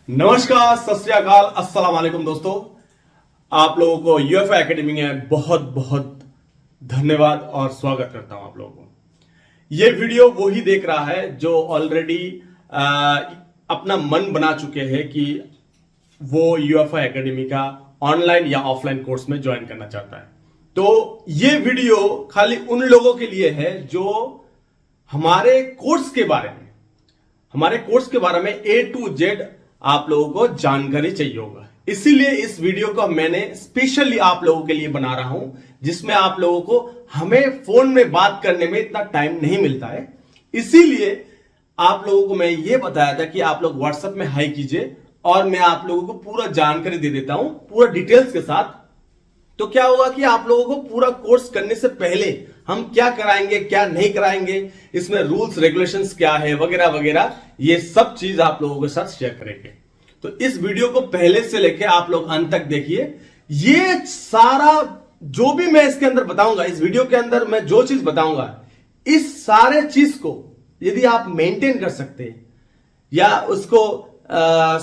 नमस्कार, सत श्री अकाल, अस्सलाम वालेकुम दोस्तों। आप लोगों को यूएफआई एकेडमी में बहुत बहुत धन्यवाद और स्वागत करता हूं आप लोगों को। ये वीडियो वो ही देख रहा है जो ऑलरेडी अपना मन बना चुके हैं कि वो यूएफआई एकेडमी का ऑनलाइन या ऑफलाइन कोर्स में ज्वाइन करना चाहता है। तो ये वीडियो खाली उन लोगों के लिए है जो हमारे कोर्स के बारे में ए टू जेड आप लोगों को जानकारी चाहिए होगा। इसीलिए इस वीडियो को मैंने स्पेशली आप लोगों के लिए बना रहा हूं, जिसमें आप लोगों को हमें फोन में बात करने में इतना टाइम नहीं मिलता है। इसीलिए आप लोगों को मैं ये बताया था कि आप लोग व्हाट्सएप में हाई कीजिए और मैं आप लोगों को पूरा जानकारी दे देता हूं, पूरा डिटेल्स के साथ। तो क्या होगा कि आप लोगों को पूरा कोर्स करने से पहले हम क्या कराएंगे, क्या नहीं कराएंगे, इसमें रूल्स रेगुलेशंस क्या है, वगैरह वगैरह, ये सब चीज आप लोगों के साथ शेयर करेंगे। तो इस वीडियो को पहले से लेकर आप लोग अंत तक देखिए। ये सारा जो भी मैं इसके अंदर बताऊंगा, इस वीडियो के अंदर मैं जो चीज बताऊंगा, इस सारे चीज को यदि आप मेंटेन कर सकते हैं या उसको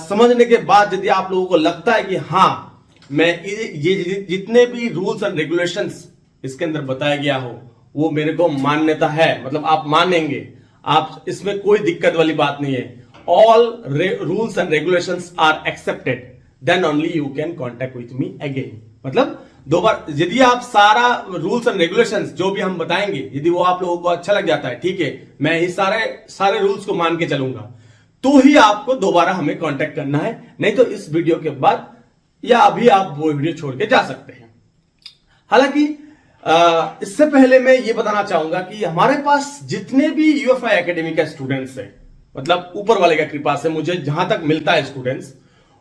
समझने के बाद यदि आप लोगों को लगता है कि हाँ, मैं ये जितने भी रूल्स एंड रेगुलेशंस इसके अंदर बताया गया हो वो मेरे को मान्यता है, मतलब आप मानेंगे, आप इसमें कोई दिक्कत वाली बात नहीं है। All rules and regulations are accepted, then only you can contact with me again. मतलब दो बार यदि आप सारा रूल्स एंड रेगुलेशंस जो भी हम बताएंगे, यदि वो आप लोगों को अच्छा लग जाता है, ठीक है, मैं ये सारे रूल्स को मान के चलूंगा, तो ही आपको दोबारा हमें कॉन्टेक्ट करना है। नहीं तो इस वीडियो के बाद या अभी आप वो वीडियो छोड़ के जा सकते हैं। हालांकि इससे पहले मैं ये बताना चाहूंगा कि हमारे पास जितने भी यूएफआई एकेडमी के स्टूडेंट्स हैं, मतलब ऊपर वाले का कृपा से मुझे जहां तक मिलता है स्टूडेंट्स,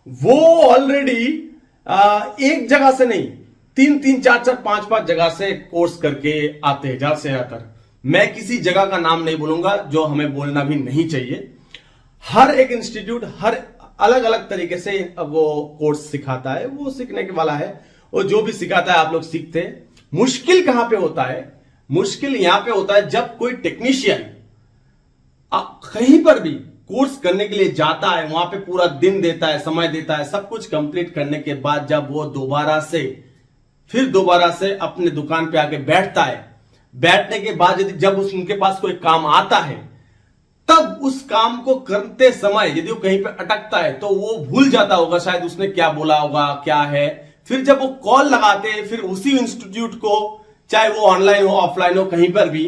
वो ऑलरेडी एक जगह से नहीं, तीन चार पांच जगह से कोर्स करके आते हैं, ज्यादा से ज्यादातर। मैं किसी जगह का नाम नहीं बोलूंगा जो हमें बोलना भी नहीं चाहिए। हर एक इंस्टीट्यूट हर अलग अलग तरीके से वो कोर्स सिखाता है, वो सीखने के वाला है, और जो भी सिखाता है आप लोग सीखते हैं। मुश्किल कहां पे होता है? मुश्किल यहां पे होता है जब कोई टेक्नीशियन कहीं पर भी कोर्स करने के लिए जाता है, वहां पे पूरा दिन देता है, समय देता है, सब कुछ कंप्लीट करने के बाद जब वो दोबारा से अपने दुकान पे आके बैठता है, बैठने के बाद यदि जब उनके पास कोई काम आता है, तब उस काम को करते समय यदि वो कहीं पे अटकता है तो वो भूल जाता होगा शायद उसने क्या बोला होगा, क्या है। फिर जब वो कॉल लगाते हैं फिर उसी इंस्टीट्यूट को, चाहे वो ऑनलाइन हो ऑफलाइन हो कहीं पर भी,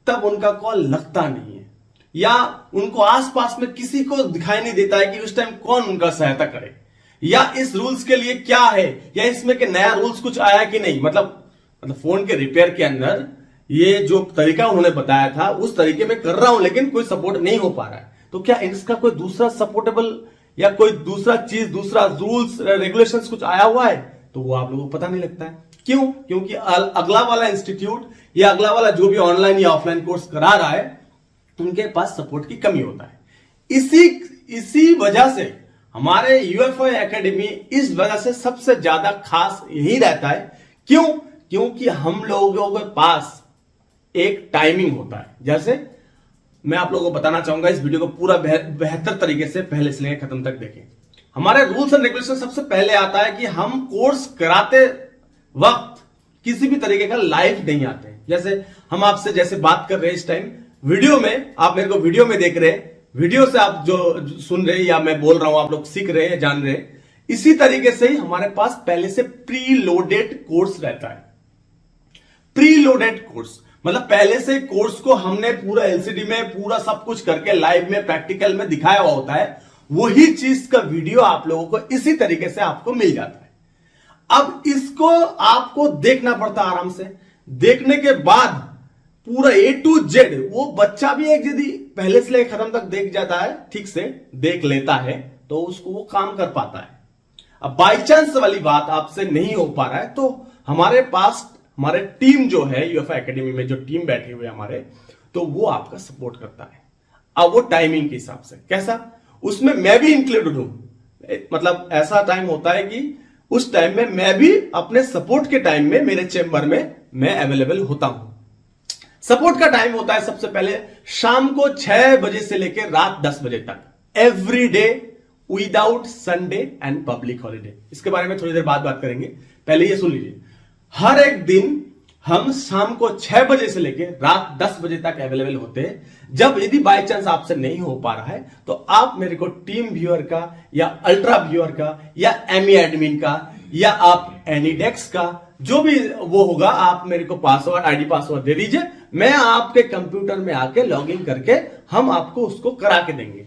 तब उनका कॉल लगता नहीं है, या उनको आसपास में किसी को दिखाई नहीं देता है कि उस टाइम कौन उनका सहायता करे, या इस रूल्स के लिए क्या है, या इसमें के नया रूल्स कुछ आया कि नहीं। मतलब फोन के रिपेयर के अंदर ये जो तरीका उन्होंने बताया था उस तरीके में कर रहा हूं, लेकिन कोई सपोर्ट नहीं हो पा रहा है। तो क्या इसका कोई दूसरा सपोर्टेबल या कोई दूसरा चीज, दूसरा रूल्स रेगुलेशंस कुछ आया हुआ है? तो वो आप लोगों को पता नहीं लगता है। क्यों? क्योंकि अगला वाला इंस्टीट्यूट या अगला वाला जो भी ऑनलाइन या ऑफलाइन कोर्स करा रहा है, उनके पास सपोर्ट की कमी होता है। इसी वजह से हमारे यूएफआई एकेडमी इस वजह से सबसे ज्यादा खास यही रहता है। क्यों? क्योंकि हम लोगों के पास एक टाइमिंग होता है। जैसे मैं आप लोगों को बताना चाहूंगा, इस वीडियो को पूरा बेहतर तरीके से पहले से लेकर खत्म तक देखें। हमारे रूल्स एंड रेगुलेशन सबसे पहले आता है कि हम कोर्स कराते वक्त किसी भी तरीके का लाइव नहीं आते। जैसे हम आपसे जैसे बात कर रहे हैं इस टाइम वीडियो में, आप मेरे को वीडियो में देख रहे हैं, वीडियो से आप जो सुन रहे हैं या मैं बोल रहा हूं, आप लोग सीख रहे हैं, जान रहे हैं। इसी तरीके से ही हमारे पास पहले से प्री लोडेड कोर्स रहता है। प्री लोडेड कोर्स मतलब पहले से कोर्स को हमने पूरा एलसीडी में पूरा सब कुछ करके लाइव में प्रैक्टिकल में दिखाया हुआ होता है। वही चीज का वीडियो आप लोगों को इसी तरीके से आपको मिल जाता है। अब इसको आपको देखना पड़ता है आराम से। देखने के बाद पूरा ए टू जेड, वो बच्चा भी एक यदि पहले से लेकर खत्म तक देख जाता है, ठीक से देख लेता है, तो उसको वो काम कर पाता है। अब बाई चांस वाली बात आपसे नहीं हो पा रहा है, तो हमारे टीम जो है यूएफआई एकेडमी में, जो टीम बैठे हुए हमारे, तो वो आपका सपोर्ट करता है। अब वो टाइमिंग के हिसाब से कैसा, उसमें मैं भी इंक्लूडेड हूं। मतलब ऐसा टाइम होता है कि उस टाइम में मैं भी अपने सपोर्ट के टाइम में मेरे चेंबर में मैं अवेलेबल होता हूं। सपोर्ट का टाइम होता है सबसे पहले शाम को 6 बजे से लेकर रात 10 बजे तक, every day without Sunday and public holiday. इसके बारे में थोड़ी देर बाद बात करेंगे, पहले ये सुन लीजिए। हर एक दिन हम शाम को 6 बजे से लेकर रात 10 बजे तक अवेलेबल होते हैं। जब यदि बाय चांस आपसे नहीं हो पा रहा है तो आप मेरे को टीम व्यूअर का या अल्ट्रा व्यूअर का या एमी एडमिन का या आप एनीडेक्स का जो भी वो होगा, आप मेरे को पासवर्ड आईडी पासवर्ड दे दीजिए, मैं आपके कंप्यूटर में आके लॉग इन करके हम आपको उसको करा के देंगे।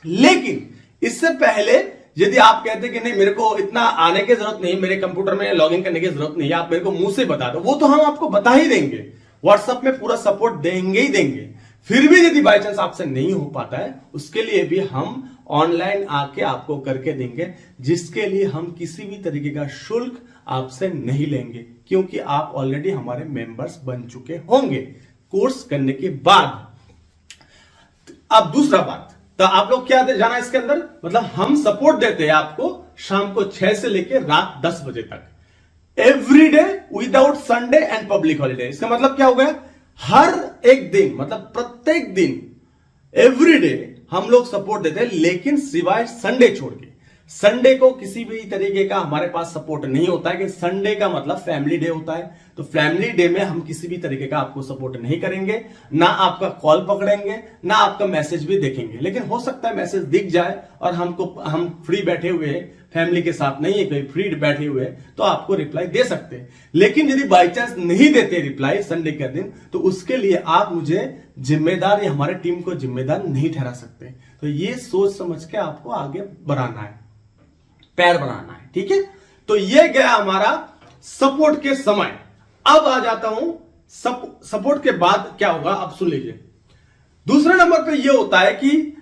लेकिन इससे पहले यदि आप कहते कि नहीं मेरे को इतना आने की जरूरत नहीं, मेरे कंप्यूटर में लॉगिन करने की जरूरत नहीं है, आप मेरे को मुंह से बता दो, वो तो हम आपको बता ही देंगे, व्हाट्सएप में पूरा सपोर्ट देंगे ही देंगे। फिर भी यदि बाय चांस आपसे नहीं हो पाता है, उसके लिए भी हम ऑनलाइन आके आपको करके देंगे, जिसके लिए हम किसी भी तरीके का शुल्क आपसे नहीं लेंगे, क्योंकि आप ऑलरेडी हमारे मेंबर्स बन चुके होंगे कोर्स करने के बाद। अब दूसरा बात, तो आप लोग क्या जाना इसके अंदर, मतलब हम सपोर्ट देते हैं आपको शाम को 6 से लेकर रात 10 बजे तक, every day without Sunday and public holiday. इसका मतलब क्या हो गया, हर एक दिन, मतलब प्रत्येक दिन एवरी डे हम लोग सपोर्ट देते हैं, लेकिन सिवाय संडे छोड़ के। संडे को किसी भी तरीके का हमारे पास सपोर्ट नहीं होता है, कि संडे का मतलब फैमिली डे होता है, तो फैमिली डे में हम किसी भी तरीके का आपको सपोर्ट नहीं करेंगे, ना आपका कॉल पकड़ेंगे, ना आपका मैसेज भी देखेंगे। लेकिन हो सकता है मैसेज दिख जाए और हम फ्री बैठे हुए हैं, फैमिली के साथ नहीं है, कोई फ्री बैठे हुए हैं, तो आपको रिप्लाई दे सकते हैं। लेकिन यदि बाई चांस नहीं देते रिप्लाई संडे के दिन, तो उसके लिए आप मुझे जिम्मेदार या हमारे टीम को जिम्मेदार नहीं ठहरा सकते। तो ये सोच समझ के आपको आगे बढ़ाना है, पैर बनाना है, ठीक है। तो ये गया हमारा सपोर्ट के समय। अब आ जाता हूं सपोर्ट के बाद क्या होगा, अब सुन लीजिए। दूसरे नंबर पे ये होता है कि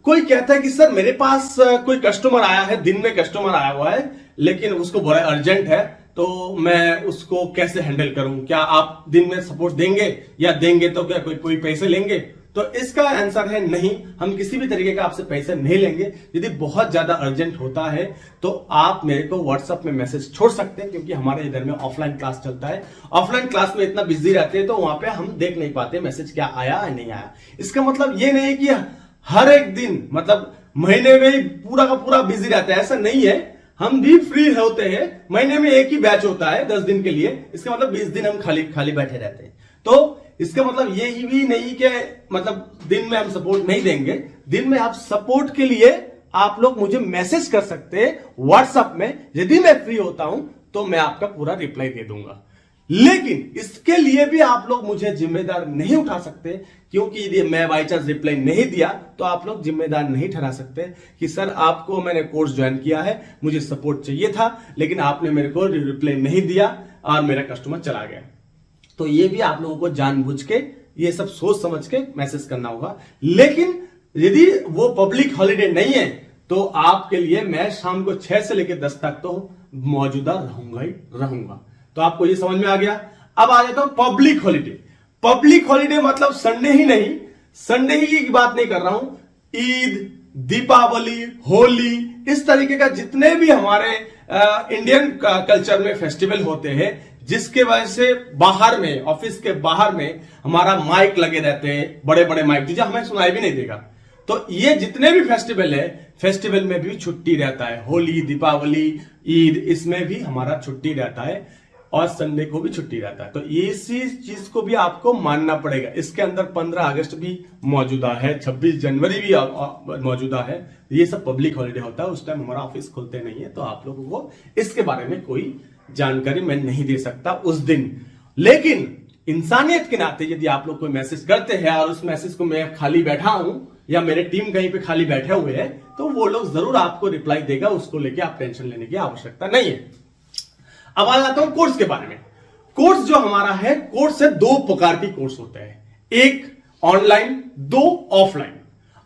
कोई कहता है कि सर मेरे पास कोई कस्टमर आया है, दिन में कस्टमर आया हुआ है, लेकिन उसको बड़ा अर्जेंट है, तो मैं उसको कैसे हैंडल करूं, क्या आप दिन में सपोर्ट देंगे, या देंगे तो क्या कोई पैसे लेंगे? तो इसका आंसर है नहीं, हम किसी भी तरीके का आपसे पैसे नहीं लेंगे। यदि बहुत ज्यादा अर्जेंट होता है तो आप मेरे को व्हाट्सएप में मैसेज छोड़ सकते हैं, क्योंकि हमारे इधर में ऑफलाइन क्लास चलता है। ऑफलाइन क्लास में इतना बिजी रहते हैं तो वहां पे हम देख नहीं पाते मैसेज क्या आया या नहीं आया। इसका मतलब ये नहीं कि हर एक दिन, मतलब महीने में ही पूरा का पूरा बिजी रहता है, ऐसा नहीं है। हम भी फ्री होते हैं, महीने में एक ही बैच होता है 10 दिन के लिए, इसका मतलब 20 दिन हम खाली बैठे रहते हैं। तो इसका मतलब ये भी नहीं कि मतलब दिन में हम सपोर्ट नहीं देंगे। दिन में आप सपोर्ट के लिए आप लोग मुझे मैसेज कर सकते हैं व्हाट्सएप में, यदि मैं फ्री होता हूं तो मैं आपका पूरा रिप्लाई दे दूंगा। लेकिन इसके लिए भी आप लोग मुझे जिम्मेदार नहीं उठा सकते, क्योंकि यदि मैं बाई चांस रिप्लाई नहीं दिया तो आप लोग जिम्मेदार नहीं ठहरा सकते कि सर आपको मैंने कोर्स ज्वाइन किया है, मुझे सपोर्ट चाहिए था, लेकिन आपने मेरे को रिप्लाई नहीं दिया और मेरा कस्टमर चला गया। तो ये भी आप लोगों को जानबूझ के ये सब सोच समझ के मैसेज करना होगा। लेकिन यदि वो पब्लिक हॉलीडे नहीं है तो आपके लिए मैं शाम को 6 से लेकर 10 तक तो मौजूदा रहूंगा ही रहूंगा। तो आपको ये समझ में आ गया। अब आ जाता हूं पब्लिक हॉलीडे। पब्लिक हॉलीडे मतलब संडे ही नहीं, संडे ही की बात नहीं कर रहा हूं, ईद, दीपावली, होली, इस तरीके का जितने भी हमारे इंडियन कल्चर में फेस्टिवल होते हैं, जिसके वजह से बाहर में, ऑफिस के बाहर में हमारा माइक लगे रहते हैं, बड़े बड़े माइक, जो हमें सुनाई भी नहीं देगा। तो ये जितने भी फेस्टिवल है, फेस्टिवल में भी छुट्टी रहता है, होली, दीपावली, ईद, इसमें भी हमारा छुट्टी रहता है और संडे को भी छुट्टी रहता है। तो इसी चीज को भी आपको मानना पड़ेगा। इसके अंदर 15 अगस्त भी मौजूदा है, 26 जनवरी भी मौजूदा है। ये सब पब्लिक हॉलीडे होता है, उस टाइम हमारा ऑफिस खुलते नहीं है, तो आप लोगों को इसके बारे में कोई जानकारी मैं नहीं दे सकता उस दिन। लेकिन इंसानियत के नाते यदि आप लोग कोई मैसेज करते हैं और उस मैसेज को मैं खाली बैठा हूं या मेरे टीम कहीं पे खाली बैठे हुए हैं, तो वो लोग जरूर आपको रिप्लाई देगा, उसको लेके आप टेंशन लेने की आवश्यकता नहीं है। अब आ जाता हूं कोर्स के बारे में। कोर्स जो हमारा है, कोर्स से 2 प्रकार की कोर्स होते हैं, एक ऑनलाइन, 2 ऑफलाइन।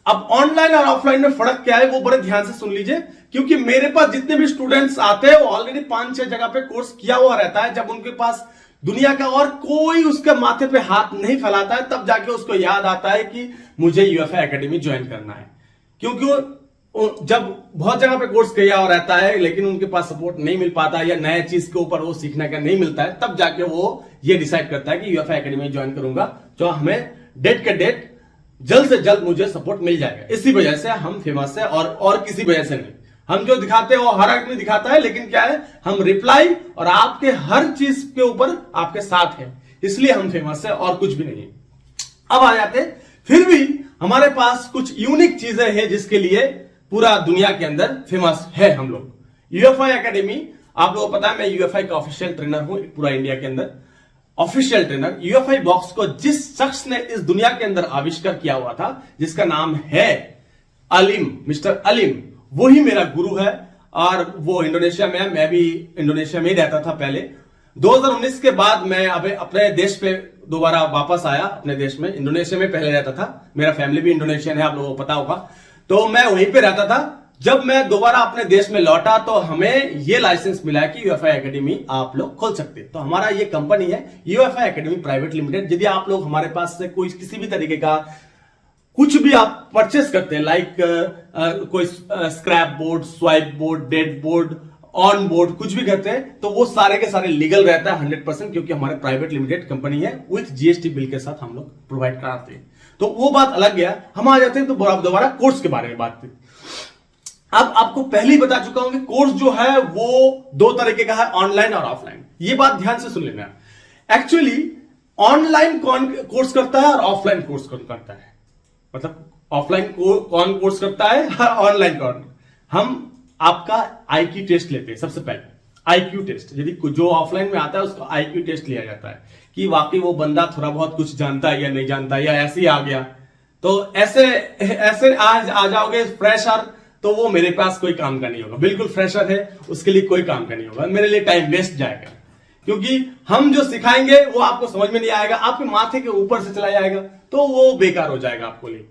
अब ऑनलाइन और ऑफलाइन में फर्क क्या है वो बड़े ध्यान से सुन लीजिए, क्योंकि मेरे पास जितने भी स्टूडेंट्स आते हैं वो ऑलरेडी 5-6 जगह पे कोर्स किया हुआ रहता है। जब उनके पास दुनिया का और कोई उसके माथे पे हाथ नहीं फैलाता है, तब जाके उसको याद आता है कि मुझे यूएफए एकेडमी ज्वाइन करना है। क्योंकि जब बहुत जगह पे कोर्स किया हुआ रहता है लेकिन उनके पास सपोर्ट नहीं मिल पाता है या नए चीज के ऊपर वो सीखने का नहीं मिलता है, तब जाके वो ये डिसाइड करता है कि यूएफए एकेडमी ज्वाइन करूंगा, जो हमें डेट के डेट जल्द से जल्द मुझे सपोर्ट मिल जाएगा। इसी वजह से हम फेमस है और किसी वजह से नहीं। हम जो दिखाते हैं वो हर आदमी दिखाता है, लेकिन क्या है, हम रिप्लाई और आपके हर चीज के ऊपर आपके साथ है, इसलिए हम फेमस है और कुछ भी नहीं है। अब आ जाते हैं, फिर भी हमारे पास कुछ यूनिक चीजें हैं जिसके लिए पूरा दुनिया के अंदर फेमस है हम लोग। यूएफआई एकेडमी, आप लोगों को पता है मैं यूएफआई का ऑफिशियल ट्रेनर हूं पूरा इंडिया के अंदर। ऑफिशियल ट्रेनर यूएफआई बॉक्स को जिस शख्स ने इस दुनिया के अंदर आविष्कार किया हुआ था, जिसका नाम है अलीम, मिस्टर अलीम, वही मेरा गुरु है। और वो इंडोनेशिया में है, मैं भी इंडोनेशिया में ही रहता था पहले। 2019 के बाद मैं अब अपने देश पे दोबारा वापस आया, अपने देश में। इंडोनेशिया में पहले रहता था, मेरा फैमिली भी इंडोनेशियन है, आप लोगों को पता होगा। तो मैं वहीं पे रहता था। जब मैं दोबारा अपने देश में लौटा तो हमें यह लाइसेंस मिला कि यूएफआई एकेडमी आप लोग खोल सकते हैं। तो हमारा ये कंपनी है यूएफआई एकेडमी प्राइवेट लिमिटेड। यदि आप लोग हमारे पास से कोई किसी भी तरीके का कुछ भी आप परचेस करते हैं, लाइक कोई scrap board, swipe board, dead board, on board, कुछ भी करते हैं, तो वो सारे के सारे लीगल रहता है 100%, क्योंकि हमारे प्राइवेट लिमिटेड कंपनी है। विथ जीएसटी बिल के साथ हम लोग प्रोवाइड कराते हैं। तो वो बात अलग गया। हम आ जाते हैं तो दोबारा कोर्स के बारे में बात करते। अब आपको पहले ही बता चुका हूं कि कोर्स जो है वो दो तरीके का है, ऑनलाइन और ऑफलाइन। ये बात ध्यान से सुन लेना। एक्चुअली ऑनलाइन कौन कोर्स करता है और ऑफलाइन कोर्स कौन करता है, मतलब ऑफलाइन कौन कोर्स करता है और ऑनलाइन कौन। हम आपका आईक्यू टेस्ट लेते हैं सबसे पहले। आईक्यू टेस्ट, यदि जो ऑफलाइन में आता है उसको आईक्यू टेस्ट लिया जाता है कि वाकई वो बंदा थोड़ा बहुत कुछ जानता है या नहीं जानता, या ऐसे ही आ गया। तो ऐसे आज आ जाओगे फ्रेशर, तो वो मेरे पास कोई काम का नहीं होगा। बिल्कुल फ्रेशर है, उसके लिए कोई काम का नहीं होगा, मेरे लिए टाइम वेस्ट जाएगा। क्योंकि हम जो सिखाएंगे वो आपको समझ में नहीं आएगा, आपके माथे के ऊपर से चला जाएगा, तो वो बेकार हो जाएगा आपको लिए।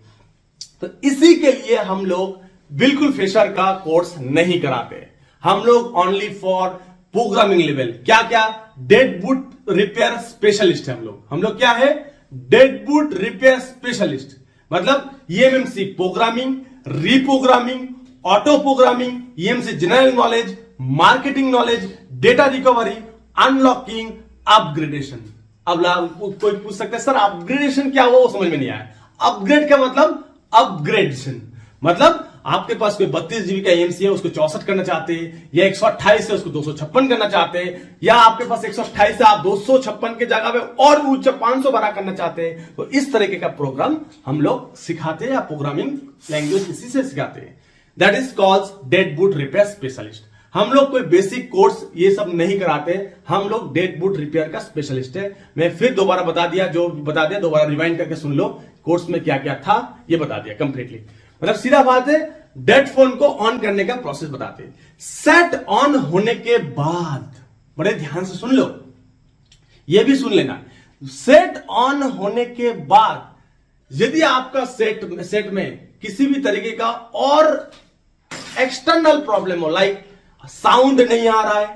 तो इसी के लिए हम लोग बिल्कुल फ्रेशर का कोर्स नहीं कराते। हम लोग ओनली फॉर प्रोग्रामिंग लेवल, क्या क्या, डेड बूट रिपेयर स्पेशलिस्ट है हम लोग क्या है, डेड बूट रिपेयर स्पेशलिस्ट। मतलब eMMC programming, reprogramming, auto programming, EMC general knowledge, marketing knowledge, data recovery, unlocking, upgradation. अब कोई पूछ सकता है सर अपग्रेडेशन क्या हुआ, वो समझ में नहीं आया। अपग्रेड का मतलब अपग्रेडेशन, मतलब आपके पास कोई 32 जीबी का एमसी है, उसको 64 करना चाहते हैं, या 128 है उसको 256 करना चाहते हैं, या आपके पास 128 है आप 256 के जगह पे और ऊंचा 500 बड़ा करना चाहते हैं। तो इस तरीके का प्रोग्राम हम लोग सिखाते हैं, या प्रोग्रामिंग लैंग्वेज इसी से सिखाते हैं। That is called dead boot repair specialist. हम लोग कोई बेसिक कोर्स ये सब नहीं कराते, हम लोग डेड बूट रिपेयर का स्पेशलिस्ट है। मैं फिर दोबारा बता दिया, जो बता दिया दोबारा रिवाइंड करके सुन लो, कोर्स में क्या क्या था ये बता दिया कंप्लीटली। मतलब सीधा बात है, डेड फोन को ऑन करने का प्रोसेस बताते हैं। सेट ऑन होने के बाद, बड़े ध्यान से सुन लो, ये भी सुन लेना, सेट ऑन होने के बाद यदि आपका सेट में किसी भी तरीके का और एक्सटर्नल प्रॉब्लम हो, लाइक साउंड नहीं आ रहा है,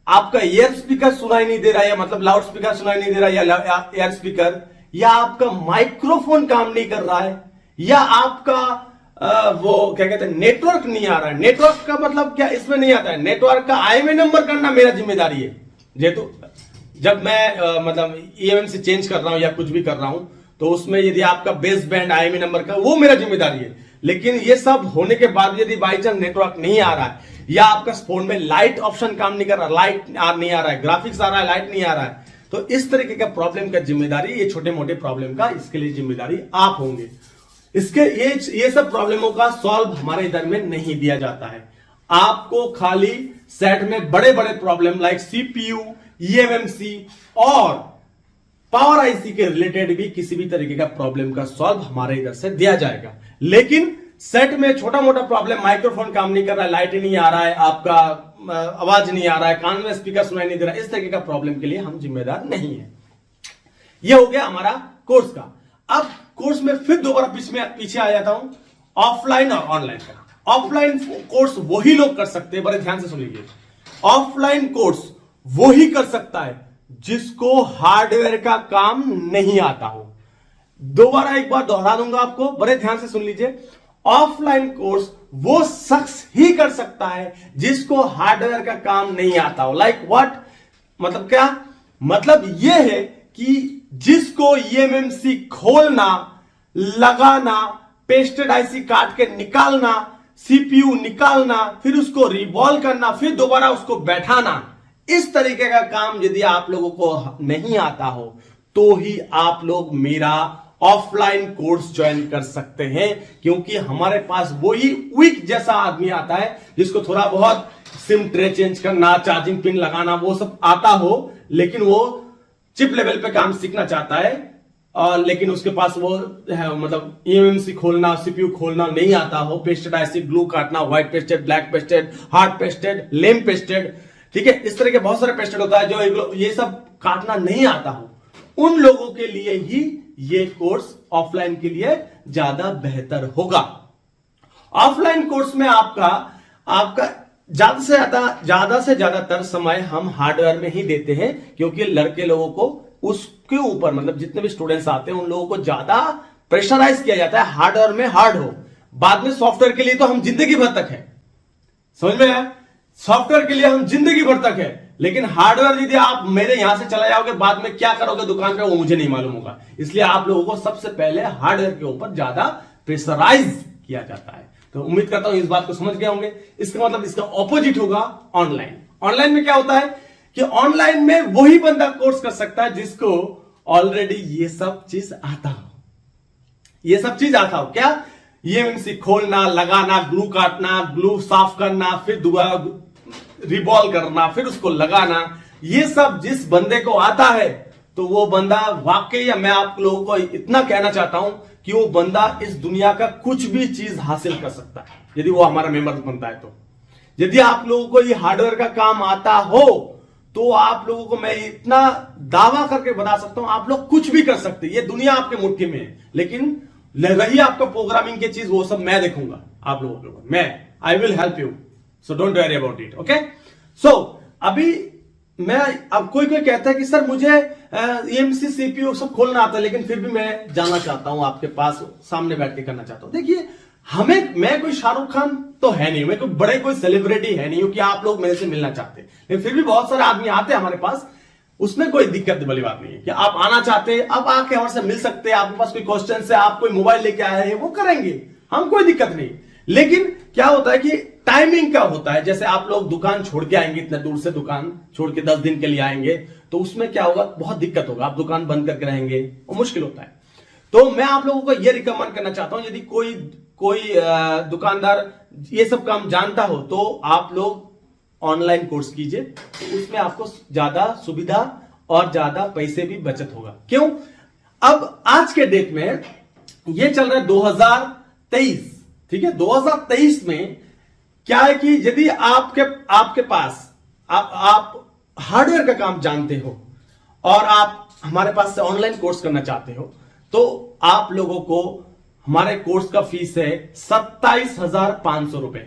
आपका एयर स्पीकर सुनाई नहीं दे रहा है, मतलब लाउड स्पीकर सुनाई नहीं दे रहा है, या एयर स्पीकर, या आपका माइक्रोफोन काम नहीं कर रहा है, या आपका वो क्या कहते हैं नेटवर्क नहीं आ रहा है। नेटवर्क का मतलब क्या इसमें नहीं आता है, नेटवर्क का आईएमए नंबर करना मेरा जिम्मेदारी है। जेतु जब मैं मतलब ईएमएम से चेंज कर रहा हूं या कुछ भी कर रहा हूं, तो उसमें यदि आपका बेस बैंड आईएमए नंबर का, वो मेरा जिम्मेदारी है। लेकिन ये सब होने के बाद यदि बाई चांस नेटवर्क नहीं आ रहा है, या आपका फोन में लाइट ऑप्शन काम नहीं कर रहा, लाइट नहीं आ रहा है, ग्राफिक्स आ रहा है, लाइट नहीं आ रहा है, तो इस तरीके का प्रॉब्लम का जिम्मेदारी, ये छोटे मोटे प्रॉब्लम का, इसके लिए जिम्मेदारी आप होंगे। इसके ये सब प्रॉब्लमों का सॉल्व हमारे इधर में नहीं दिया जाता है। आपको खाली सेट में बड़े बड़े प्रॉब्लम लाइक सीपीयू, ईएमएमसी और पावर आईसी के रिलेटेड भी किसी भी तरीके का प्रॉब्लम का सॉल्व हमारे इधर से दिया जाएगा। लेकिन सेट में छोटा मोटा प्रॉब्लम, माइक्रोफोन काम नहीं कर रहा है, लाइट नहीं आ रहा है, आपका आवाज नहीं आ रहा है, कान में स्पीकर सुनाई नहीं दे रहा है, इस तरीके का प्रॉब्लम के लिए हम जिम्मेदार नहीं है। यह हो गया हमारा कोर्स का। अब कोर्स में फिर दोबारा पीछे आ जाता हूं, ऑफलाइन और ऑनलाइन का। ऑफलाइन कोर्स वही लोग कर सकते हैं, बड़े ध्यान से सुन लीजिए, ऑफलाइन कोर्स वही कर सकता है जिसको हार्डवेयर का काम नहीं आता हो। दोबारा एक बार दोहरा दूंगा आपको, बड़े ध्यान से सुन लीजिए, ऑफलाइन कोर्स वो शख्स ही कर सकता है जिसको हार्डवेयर का काम नहीं आता हो। लाइक व्हाट, मतलब क्या, मतलब यह है कि जिसको ईएमएमसी खोलना, लगाना, पेस्टेड आईसी काट के निकालना, सीपीयू निकालना, फिर उसको रिवॉल्व करना, फिर दोबारा उसको बैठाना, इस तरीके का काम यदि आप लोगों को नहीं आता हो तो ही आप लोग मेरा ऑफलाइन कोर्स ज्वाइन कर सकते हैं, क्योंकि हमारे पास वही वीक जैसा आदमी आता है जिसको थोड़ा बहुत सिम ट्रे चेंज करना, चार्जिंग पिन लगाना, वो सब आता हो, लेकिन वो चिप लेवल पे काम सीखना चाहता है, और लेकिन उसके पास वो है मतलब ईएमएमसी खोलना, सीपीयू खोलना नहीं आता हो, पेस्टेड आईसी ग्लू काटना, white pasted, black pasted, hard pasted, lame pasted, ठीक है, इस तरह के बहुत सारे पेस्टेड होता है जो ये सब काटना नहीं आता हो, उन लोगों के लिए ही ये कोर्स ऑफलाइन के लिए ज्यादा बेहतर होगा। ऑफलाइन कोर्स में आपका ज्यादा से ज्यादातर समय हम हार्डवेयर में ही देते हैं, क्योंकि लड़के लोगों को उसके ऊपर मतलब जितने भी स्टूडेंट्स आते हैं उन लोगों को ज्यादा प्रेशराइज किया जाता है, हार्डवेयर में हार्ड हो, बाद में सॉफ्टवेयर के लिए तो हम जिंदगी भर तक है, समझ में आया, सॉफ्टवेयर के लिए हम जिंदगी भर तक है, लेकिन हार्डवेयर यदि आप मेरे यहां से चला जाओगे बाद में क्या करोगे दुकान पे वो मुझे नहीं मालूम होगा, इसलिए आप लोगों को सबसे पहले हार्डवेयर के ऊपर ज्यादा प्रेशराइज किया जाता है। तो उम्मीद करता हूं इस बात को समझ गए होंगे। इसका मतलब इसका ऑपोजिट होगा ऑनलाइन। ऑनलाइन में क्या होता है कि ऑनलाइन में वही बंदा कोर्स कर सकता है जिसको ऑलरेडी ये सब चीज आता हो, ये सब चीज आता हो, क्या, ईएमएमसी खोलना, लगाना, ग्लू काटना, ग्लू साफ करना, फिर दोबारा रिवॉल्व करना, फिर उसको लगाना, ये सब जिस बंदे को आता है तो वो बंदा वाकई, मैं आप लोगों को इतना कहना चाहता हूं कि वो बंदा इस दुनिया का कुछ भी चीज हासिल कर सकता है यदि वो हमारा मेंबर बनता है। तो यदि आप लोगों को ये हार्डवेयर का काम आता हो तो आप लोगों को मैं इतना दावा करके बता सकता हूं आप लोग कुछ भी कर सकते हैं, ये दुनिया आपके मुट्ठी में है, लेकिन रही आपका प्रोग्रामिंग की चीज वो सब मैं देखूंगा आप लोगों के ऊपर, मैं I will help you, so don't worry about it, okay. So अभी मैं, अब कोई कहता है कि सर मुझे ईएमसी सीपीयू सब खोलना आता है लेकिन फिर भी मैं जाना चाहता हूं आपके पास, सामने बैठ के करना चाहता हूं। देखिए मैं कोई शाहरुख खान तो है नहीं, मैं कोई सेलिब्रिटी है नहीं हूं कि आप लोग मेरे से मिलना चाहते हैं, लेकिन फिर भी बहुत सारे आदमी आते हैं हमारे पास, उसमें कोई दिक्कत वाली बात नहीं है कि आप आना चाहते हैं, अब आके हमसे मिल सकते हैं, आपके पास कोई क्वेश्चन है, आप कोई मोबाइल लेके आए हैं वो करेंगे, हम कोई दिक्कत नहीं। लेकिन क्या होता है कि टाइमिंग का होता है, जैसे आप लोग दुकान छोड़ के आएंगे, इतने दूर से दुकान छोड़ के 10 दिन के लिए आएंगे तो उसमें क्या होगा, बहुत दिक्कत होगा, आप दुकान बंद करके रहेंगे, वो मुश्किल होता है। तो मैं आप लोगों को यह रिकमेंड करना चाहता हूं, यदि कोई दुकानदार ये सब काम जानता हो तो आप लोग ऑनलाइन कोर्स कीजिए, तो उसमें आपको ज्यादा सुविधा और ज्यादा पैसे भी बचत होगा। क्यों, अब आज के डेट में ये चल रहा है 2023, ठीक है, 2023 में क्या है कि यदि आपके पास आप हार्डवेयर का काम जानते हो और आप हमारे पास से ऑनलाइन कोर्स करना चाहते हो तो आप लोगों को हमारे कोर्स का फीस है 27,500 रुपए,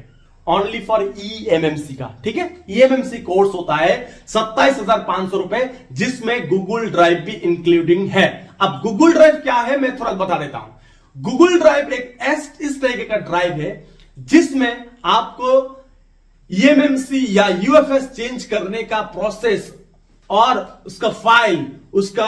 ओनली फॉर ईएमएमसी का, ठीक है। ईएमएमसी कोर्स होता है 27,500 रुपए, जिसमें गूगल ड्राइव भी इंक्लूडिंग है। अब गूगल ड्राइव क्या है मैं थोड़ा बता देता हूं। गूगल ड्राइव एक इस तरीके का ड्राइव है जिसमें आपको ईएमएमसी या यूएफएस चेंज करने का प्रोसेस और उसका फाइल, उसका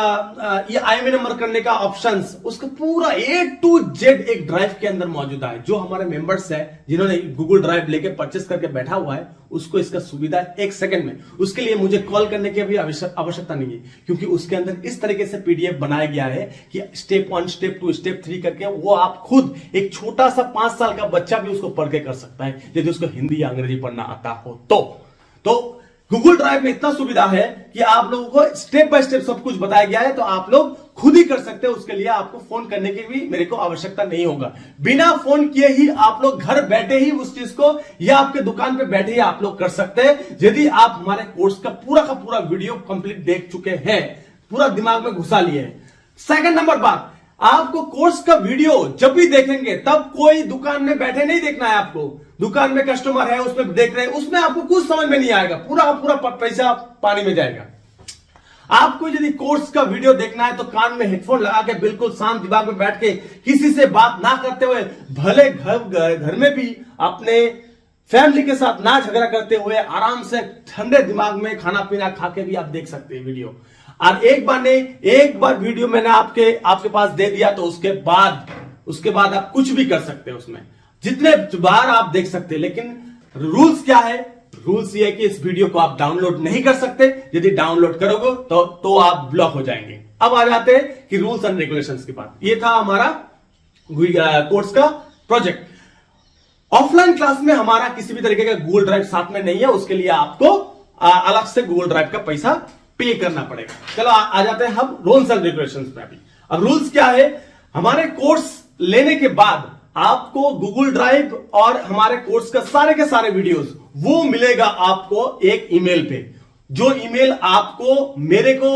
आईएमई नंबर करने का ऑप्शंस, उसका पूरा A to Z एक ड्राइव के अंदर मौजूद है। जो हमारे मेंबर्स है जिन्होंने गूगल ड्राइव लेके परचेस करके बैठा हुआ है उसको इसका सुविधा 1 सेकंड में, उसके लिए मुझे कॉल करने की भी आवश्यकता नहीं है, क्योंकि उसके अंदर इस तरीके से पीडीएफ बनाया गया है कि स्टेप 1, स्टेप 2, स्टेप 3 करके वो आप खुद, एक छोटा सा 5 साल का बच्चा भी उसको पढ़ के कर सकता है यदि उसको हिंदी या अंग्रेजी पढ़ना आता हो तो गूगल ड्राइव में इतना सुविधा है कि आप लोगों को स्टेप बाय स्टेप सब कुछ बताया गया है, तो आप लोग खुद ही कर सकते हैं। उसके लिए आपको फोन करने की भी मेरे को आवश्यकता नहीं होगा, बिना फोन किए ही आप लोग घर बैठे ही उस चीज को या आपके दुकान पे बैठे ही आप लोग कर सकते हैं, यदि आप हमारे कोर्स का पूरा वीडियो कंप्लीट देख चुके हैं, पूरा दिमाग में घुसा लिए हैं। सेकंड नंबर बात, आपको कोर्स का वीडियो जब भी देखेंगे तब कोई दुकान में बैठे नहीं देखना है, आपको दुकान में कस्टमर है उसमें देख रहे हैं, उसमें आपको कुछ समझ में नहीं आएगा, पूरा पैसा पानी में जाएगा। आपको यदि कोर्स का वीडियो देखना है तो कान में हेडफोन लगा के बिल्कुल शांत दिमाग में बैठ के किसी से बात ना करते हुए, भले घर में भी अपने फैमिली के साथ ना झगड़ा करते हुए आराम से ठंडे दिमाग में खाना पीना खा के भी आप देख सकते हैं वीडियो। और एक बार वीडियो मैंने आपके पास दे दिया तो उसके बाद उसके बाद आप कुछ भी कर सकते हैं उसमें, जितने बार आप देख सकते हैं। लेकिन रूल्स क्या है? रूल्स ये है कि इस वीडियो को आप डाउनलोड नहीं कर सकते। यदि डाउनलोड करोगे तो आप ब्लॉक हो जाएंगे। अब आ जाते हैं कि रूल्स एंड रेगुलेशंस की बात। ये था हमारा कोर्स का प्रोजेक्ट। ऑफलाइन क्लास में हमारा किसी भी तरीके का गूगल ड्राइव साथ में नहीं है, उसके लिए आपको अलग से गूगल ड्राइव का पैसा पे करना पड़ेगा। चलो आ जाते हैं हम रूल्स एंड रेगुलेशंस पे। अभी अब रूल्स क्या है? हमारे कोर्स लेने के बाद आपको गूगल ड्राइव और हमारे कोर्स का सारे के सारे वीडियोस वो मिलेगा आपको एक ईमेल पे। जो ईमेल आपको मेरे को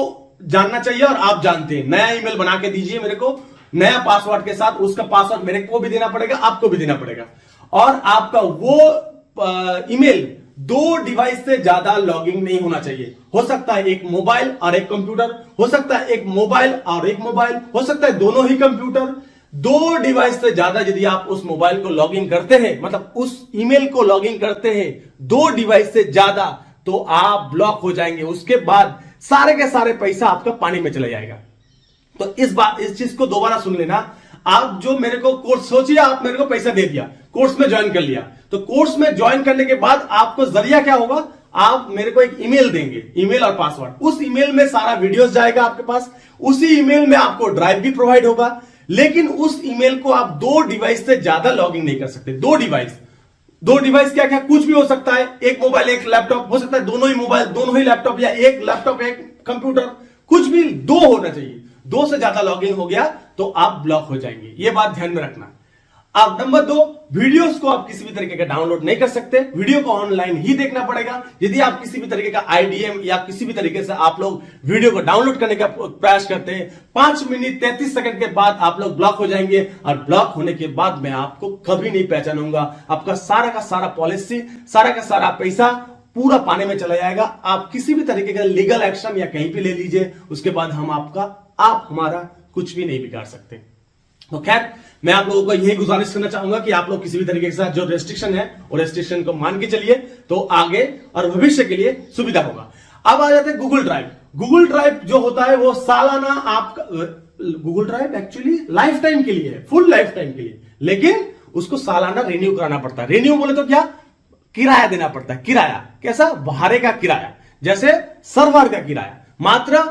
जानना चाहिए और आप जानते हैं। नया ईमेल बना के दीजिए मेरे को, नया पासवर्ड के साथ। उसका पासवर्ड मेरे को भी देना पड़ेगा, आपको भी देना पड़ेगा। और आपका वो ईमेल 2 डिवाइस से ज्यादा लॉगिन नहीं होना चाहिए। हो सकता है एक मोबाइल और एक कंप्यूटर, हो सकता है एक मोबाइल और एक मोबाइल, हो सकता है दोनों ही कंप्यूटर। 2 डिवाइस से ज्यादा यदि आप उस मोबाइल को लॉगिन करते हैं, मतलब उस ईमेल को लॉगिन करते हैं 2 डिवाइस से ज्यादा, तो आप ब्लॉक हो जाएंगे। उसके बाद सारे के सारे पैसा आपका पानी में चला जाएगा। तो इस चीज को दोबारा सुन लेना। आप जो मेरे को कोर्स, सोचिए आप मेरे को पैसा दे दिया, कोर्स में ज्वाइन कर लिया, तो कोर्स में ज्वाइन करने के बाद आपको जरिया क्या होगा? आप मेरे को एक ईमेल देंगे, ईमेल और पासवर्ड। उस ईमेल में सारा वीडियोस जाएगा आपके पास। उसी ईमेल में आपको ड्राइव भी प्रोवाइड होगा। लेकिन उस ईमेल को आप 2 डिवाइस से ज्यादा लॉगिन नहीं कर सकते। 2 डिवाइस क्या क्या? कुछ भी हो सकता है। एक मोबाइल एक लैपटॉप, हो सकता है दोनों ही मोबाइल दोनों ही लैपटॉप, या एक लैपटॉप एक कंप्यूटर, कुछ भी 2 होना चाहिए। 2 से ज्यादा लॉगिन हो गया तो आप ब्लॉक हो जाएंगे। ये बात ध्यान में रखना। अब नंबर 2, वीडियोस को आप किसी भी तरीके का डाउनलोड नहीं कर सकते। वीडियो को ऑनलाइन ही देखना पड़ेगा। यदि आप किसी भी तरीके का आईडीएम या किसी भी तरीके से आप लोग वीडियो को डाउनलोड करने का प्रयास करते हैं, 5 मिनट 33 सेकंड के बाद आप लोग ब्लॉक हो जाएंगे। और ब्लॉक होने के बाद मैं आपको कभी नहीं पहचानूंगा। आपका सारा का सारा पॉलिसी, सारा का सारा पैसा पूरा पानी में चला जाएगा। आप किसी भी तरीके का लीगल एक्शन या कहीं पे ले लीजिए, उसके बाद आप हमारा कुछ भी नहीं बिगाड़ सकते। तो खैर, मैं आप लोगों को यही गुजारिश करना चाहूंगा कि आप लोग किसी भी तरीके के साथ जो रेस्ट्रिक्शन है वो रेस्ट्रिक्शन को मान के चलिए, तो आगे और भविष्य के लिए सुविधा होगा। अब आ जाते हैं गूगल ड्राइव। गूगल ड्राइव जो होता है वो सालाना आपका, Google drive actually life time के लिए है, फुल लाइफ टाइम के लिए, लेकिन उसको सालाना रिन्यू कराना पड़ता है। रिन्यू बोले तो क्या? किराया देना पड़ता है। किराया कैसा? भाड़े का किराया, जैसे सर्वर का किराया। मात्र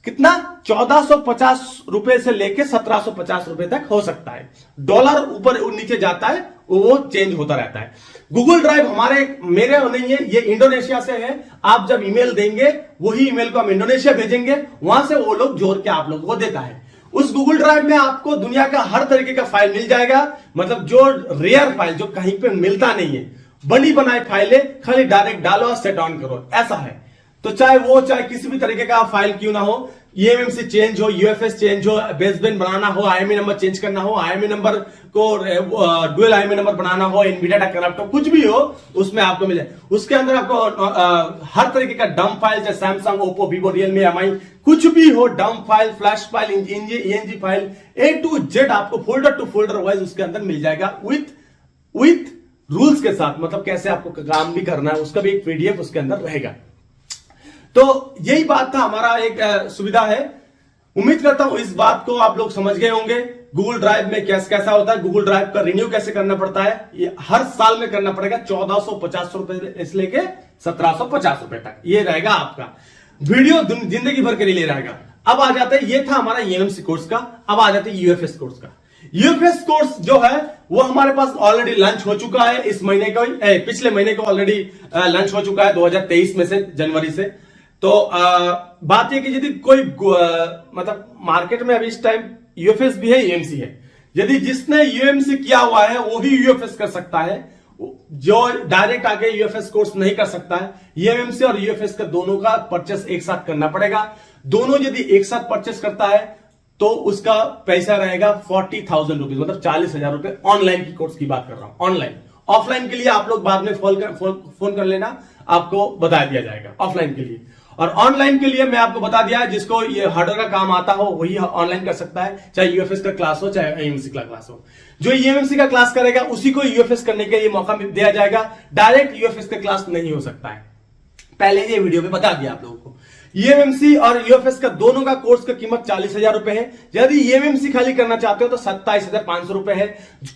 कितना? 1450 रुपए से लेके 1750 रुपए तक हो सकता है। डॉलर ऊपर नीचे जाता है, वो चेंज होता रहता है। गूगल ड्राइव मेरे नहीं है, ये इंडोनेशिया से है। आप जब ईमेल देंगे, वही ईमेल को हम इंडोनेशिया भेजेंगे, वहां से वो लोग जोड़ के आप लोगों को देता है। उस गूगल ड्राइव में आपको दुनिया का हर तरीके का फाइल मिल जाएगा। मतलब जो रेयर फाइल, जो कहीं पे मिलता नहीं है, बनी बनाई फाइलें, खाली डायरेक्ट डालो और सेट ऑन करो, ऐसा है। तो चाहे किसी भी तरीके का फाइल क्यों ना हो, ईएमएमसी चेंज हो, यूएफएस चेंज हो, बेसबैंड बनाना हो, आईएमई नंबर चेंज करना हो, आईएमई नंबर को डुअल आईएमई नंबर बनाना हो, एनवीडिया का कनेक्ट हो, कुछ भी हो, उसमें आपको मिले। उसके अंदर आपको हर तरीके का डंप फाइल, जैसे Samsung, Oppo, Vivo, Realme, MI, कुछ भी हो, dump file, flash file, ENG file, A to Z आपको फोल्डर टू फोल्डर वाइज उसके अंदर मिल जाएगा, विथ रूल्स के साथ। मतलब कैसे आपको काम भी करना है, उसका भी एक पीडीएफ उसके अंदर रहेगा। तो यही बात था, हमारा एक सुविधा है। उम्मीद करता हूं इस बात को आप लोग समझ गए होंगे। गूगल ड्राइव में कैसा होता है, गूगल ड्राइव का रिन्यू कैसे करना पड़ता है, ये हर साल में करना पड़ेगा। 1450 रुपए से लेके 1750 रुपए तक ये रहेगा आपका। वीडियो जिंदगी भर के लिए रहेगा। अब आ जाते हैं, ये था हमारा ईएमसी कोर्स का। अब आ जाते हैं यूएफएस कोर्स का। यूएफएस कोर्स जो है वो हमारे पास ऑलरेडी लंच हो चुका है। इस महीने को, पिछले महीने को ऑलरेडी लंच हो चुका है, 2023 में से, जनवरी से। तो बात यह कि यदि कोई मतलब मार्केट में अभी इस टाइम यूएफएस भी है, यूएमसी है। यदि जिसने यूएमसी किया हुआ है वो ही यूएफएस कर सकता है। जो डायरेक्ट आके यूएफएस कोर्स नहीं कर सकता है, यूएमसी और यूएफएस का दोनों का परचेस एक साथ करना पड़ेगा। दोनों यदि एक साथ परचेस करता है तो उसका पैसा रहेगा 40,000 रुपीज, मतलब 40,000 रुपए। ऑनलाइन की कोर्स की बात कर रहा हूं, ऑनलाइन। ऑफलाइन के लिए आप लोग बाद में फोन कर लेना, आपको बता दिया जाएगा ऑफलाइन के लिए। और ऑनलाइन के लिए मैं आपको बता दिया है, जिसको ये हार्डवेयर का काम आता हो वही ऑनलाइन कर सकता है, चाहे यूएफएस का क्लास हो चाहे ईएमसी का क्लास हो। जो ईएमसी का क्लास करेगा उसी को यूएफएस करने के लिए मौका दिया जाएगा। डायरेक्ट यूएफएस का क्लास नहीं हो सकता है, पहले ये वीडियो में बता दिया आप लोगों को। ईएमएमसी और यूएफएस का दोनों का कोर्स का कीमत 40,000 रुपए है। यदि ईएमएमसी खाली करना चाहते हो तो 27,500 रुपए है।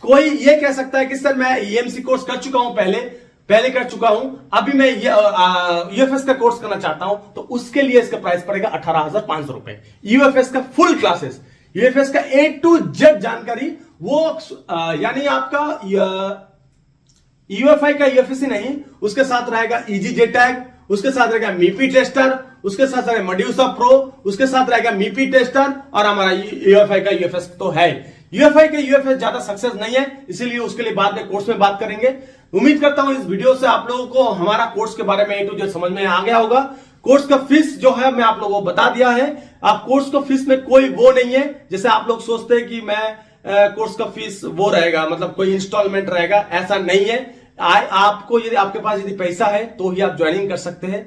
कोई ये कह सकता है कि सर मैं ईएमसी कोर्स कर चुका हूं, पहले कर चुका हूं, अभी मैं यूएफएस का कोर्स करना चाहता हूं, तो उसके लिए इसका प्राइस पड़ेगा 18,500 रुपए। यूएफएस का फुल क्लासेस, यूएफएस का A to Z जानकारी, वो यानी आपका यूएफआई का यूएफएससी नहीं, उसके साथ रहेगा ईजीजे टैग, उसके साथ रहेगा मीपी टेस्टर, उसके साथ रहेगा मेड्यूसा प्रो, उसके साथ रहेगा मीपी टेस्टर, और हमारा यूएफआई का यूएफएस तो है। यूएफआई का यूएफएस ज्यादा सक्सेस नहीं है, इसीलिए उसके लिए बाद में कोर्स में बात करेंगे। उम्मीद करता हूं इस वीडियो से आप लोगों को हमारा कोर्स के बारे में A to Z समझ में आ गया होगा। कोर्स का फीस जो है मैं आप लोगों को बता दिया है। आप कोर्स का फीस में कोई वो नहीं है जैसे आप लोग सोचते हैं कि मैं कोर्स का फीस वो रहेगा, मतलब कोई इंस्टॉलमेंट रहेगा, ऐसा नहीं है। आपको यदि आपके पास यदि पैसा है तो ही आप ज्वाइनिंग कर सकते हैं,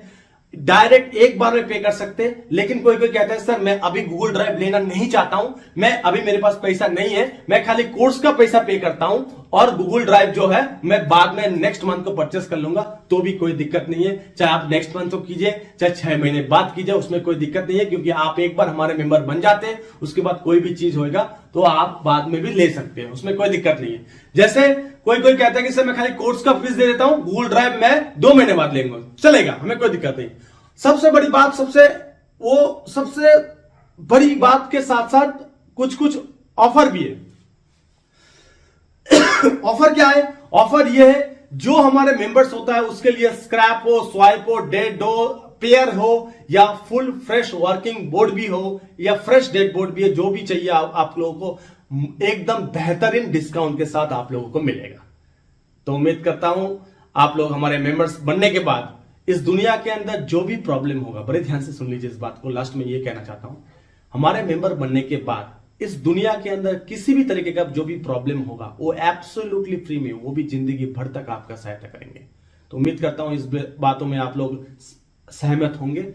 डायरेक्ट एक बार में पे कर सकते हैं। लेकिन कोई कोई कहता है सर मैं अभी गूगल ड्राइव लेना नहीं चाहता हूं, मैं अभी मेरे पास पैसा नहीं है, मैं खाली कोर्स का पैसा पे करता हूं और गूगल ड्राइव जो है मैं बाद में नेक्स्ट मंथ को परचेस कर लूंगा, तो भी कोई दिक्कत नहीं है। चाहे आप नेक्स्ट मंथ को कीजिए, चाहे 6 महीने बाद कीजिए, उसमें कोई दिक्कत नहीं है, क्योंकि आप एक बार हमारे मेंबर बन जाते हैं, उसके बाद कोई भी चीज होगा तो आप बाद में भी ले सकते हैं, उसमें कोई दिक्कत नहीं है। जैसे कोई कोई कहता है कि सर मैं खाली कोर्स का फीस दे देता हूं, गूगल ड्राइव मैं 2 महीने बाद लेंगे, चलेगा, हमें कोई दिक्कत नहीं। सबसे बड़ी बात, सबसे बड़ी बात के साथ साथ कुछ कुछ ऑफर भी है। ऑफर क्या है? ऑफर ये है जो हमारे मेंबर्स होता है उसके लिए स्क्रैप हो, स्वाइप हो, डेड हो, पेयर हो, या फुल फ्रेश वर्किंग बोर्ड भी हो, या फ्रेश डेड बोर्ड भी है, जो भी चाहिए आप लोगों को एकदम बेहतरीन डिस्काउंट के साथ आप लोगों को मिलेगा। तो उम्मीद करता हूं आप लोग हमारे मेंबर्स बनने के बाद इस दुनिया के अंदर जो भी प्रॉब्लम होगा, बड़े ध्यान से सुन लीजिए इस बात को, लास्ट में ये कहना चाहता हूं, हमारे मेंबर बनने के बाद इस दुनिया के अंदर किसी भी तरीके का जो भी प्रॉब्लम होगा वो एब्सोल्युटली फ्री में, वो भी जिंदगी भर तक आपका सहायता करेंगे। तो उम्मीद करता हूं इस बातों में आप लोग सहमत होंगे।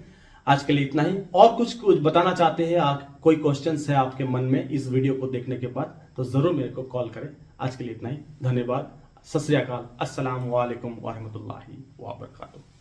आज के लिए इतना ही। और कुछ बताना चाहते हैं, कोई क्वेश्चन है आपके मन में इस वीडियो को देखने के बाद, तो जरूर मेरे को कॉल करें। आज के लिए इतना ही, धन्यवाद, सत श्री अकाल, अस्सलाम वालेकुम व रहमतुल्लाहि व बरकातुहू।